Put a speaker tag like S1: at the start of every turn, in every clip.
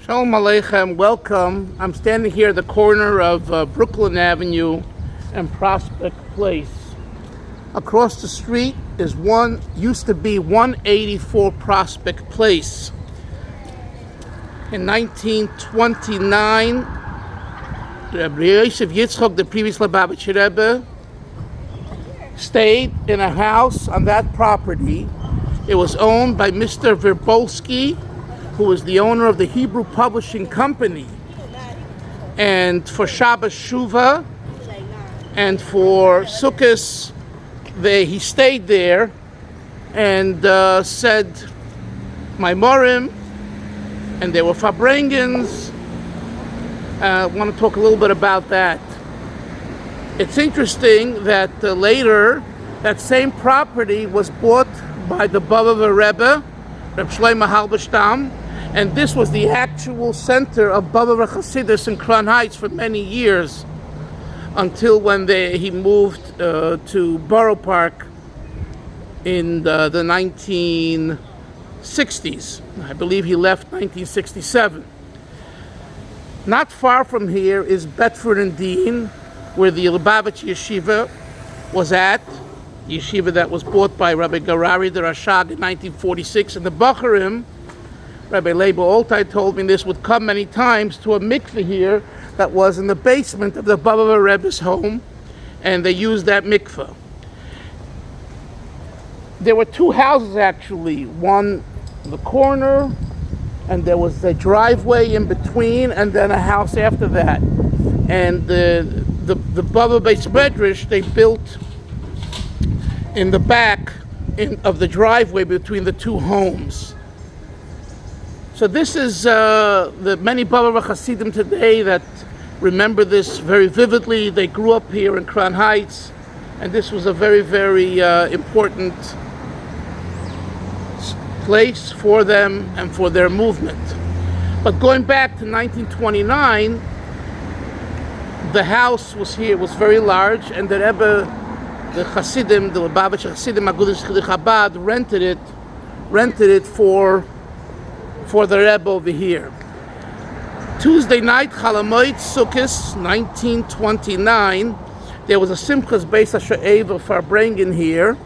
S1: Shalom Aleichem, welcome. I'm standing here at the corner of Brooklyn Avenue and Prospect Place. Across the street is used to be 184 Prospect Place. In 1929, Rabbi Yosef Yitzchok, the previous Lubavitcher Rebbe, stayed in a house on that property. It was owned by Mr. Verbolsky, who was the owner of the Hebrew Publishing Company. And for Shabbos Shuvah and for Sukkot, he stayed there and said Maimorim, and there were Farbrengens. I want to talk a little bit about that. It's interesting that later that same property was bought by the Bobov Rebbe, Reb Shlomo Halberstam, and this was the actual center of Bobov Chassidus in Crown Heights for many years, until when he moved to Borough Park in the 1960s. I believe he left 1967. Not far from here is Bedford and Dean, where the Lubavitch Yeshiva was at, yeshiva that was bought by Rabbi Garari the Rashag in 1946, and the Bacharim, Rabbi Leiba Altai told me this, would come many times to a mikveh here that was in the basement of the Bobov Rebbe's home, and they used that mikveh. There were two houses actually, one in the corner, and there was a driveway in between, and then a house after that. And the Bobov Beis Medrash they built in the back of the driveway between the two homes. So this is the many Bobov Hasidim today that remember this very vividly. They grew up here in Crown Heights, and this was a very, very important place for them and for their movement. But going back to 1929, the house was here, was very large, and the Rebbe, the Hasidim, the Lubavitch Hasidim, Agudas Chabad, rented it for the Rebbe over here. Tuesday night, Chalamoid Sukkot, 1929, there was a Simchas Beis HaSha'eva Farbrengen here,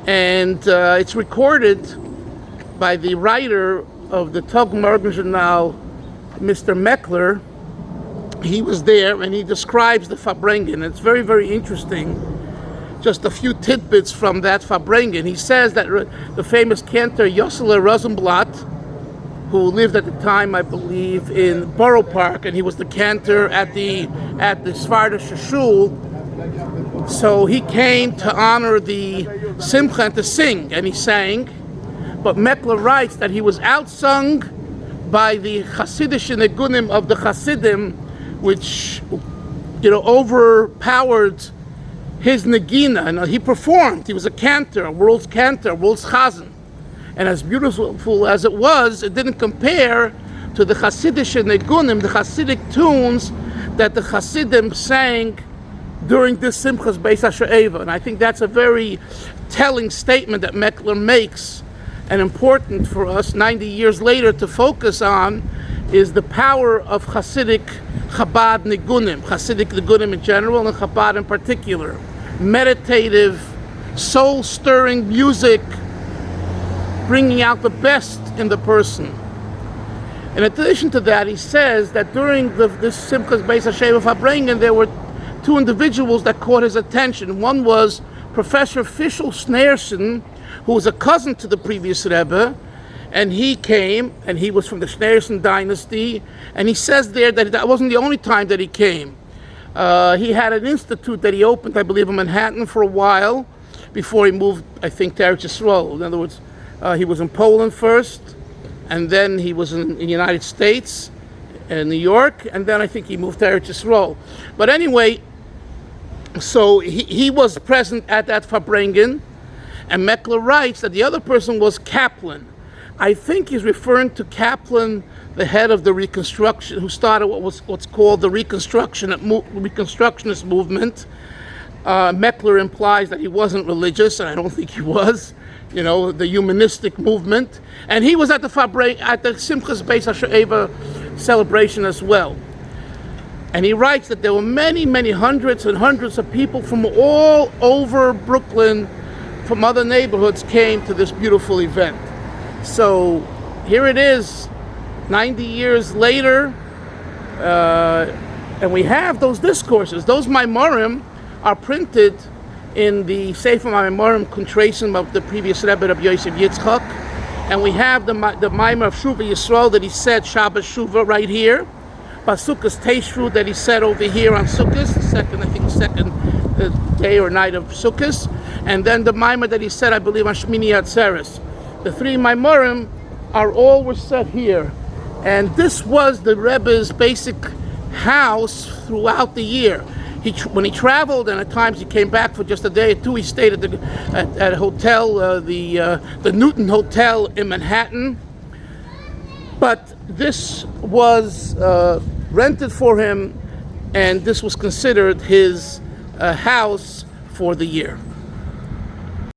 S1: and it's recorded by the writer of the Tog Morgen Journal, Mr. Meckler. He was there, and he describes the Farbrengen. It's very, very interesting. Just a few tidbits from that Farbrengen. He says that the famous cantor Yossele Rosenblatt, who lived at the time, I believe, in Borough Park, and he was the cantor at the Svardish Shul. So he came to honor the Simcha and to sing, and he sang. But Meckler writes that he was outsung by the Hasidish Negunim of the Hasidim, which overpowered his negina, and he performed. He was a cantor, world's chazan. And as beautiful as it was, it didn't compare to the Hasidish negunim, the Hasidic tunes that the Hasidim sang during this Simchas Beis HaSha'eva. And I think that's a very telling statement that Meckler makes, and important for us 90 years later to focus on, is the power of Hasidic Chabad negunim, Hasidic negunim in general, and Chabad in particular. Meditative, soul-stirring music, bringing out the best in the person. In addition to that, he says that during this Simchas Beis HaSheva Farbrengen, there were two individuals that caught his attention. One was Professor Fishel Schneersohn, who was a cousin to the previous Rebbe, and he came, and he was from the Schneersohn dynasty, and he says there that wasn't the only time that he came. He had an institute that he opened, I believe, in Manhattan for a while, before he moved, I think, to Eretz Yisrael. In other words, he was in Poland first, and then he was in the United States, in New York, and then I think he moved to Eretz Yisrael. But anyway, so he was present at that Farbrengen, and Meckler writes that the other person was Kaplan. I think he's referring to Kaplan, the head of the Reconstruction, who started what's called the Reconstructionist movement. Meckler implies that he wasn't religious, and I don't think he was. you know, the Humanistic movement, and he was at the Simchas Beis HaShe'eva celebration as well. And he writes that there were many, many hundreds and hundreds of people from all over Brooklyn, from other neighborhoods, came to this beautiful event. So here it is, 90 years later, and we have those discourses. Those Maimarim are printed in the Sefer Maimarim Contrasim of the previous Rebbe of Yosef Yitzchak, and we have the Maimar of Shuva Yisrael that he said Shabbos Shuva right here, Basukas Teshru that he said over here on Sukkot, the second day or night of Sukkot, and then the Maimar that he said, I believe, on Shmini Atzeres. The three Maimarim were said here, and this was the Rebbe's basic house throughout the year. When he traveled, and at times he came back for just a day or two, he stayed at a hotel, the Newton Hotel in Manhattan. But this was rented for him, and this was considered his house for the year.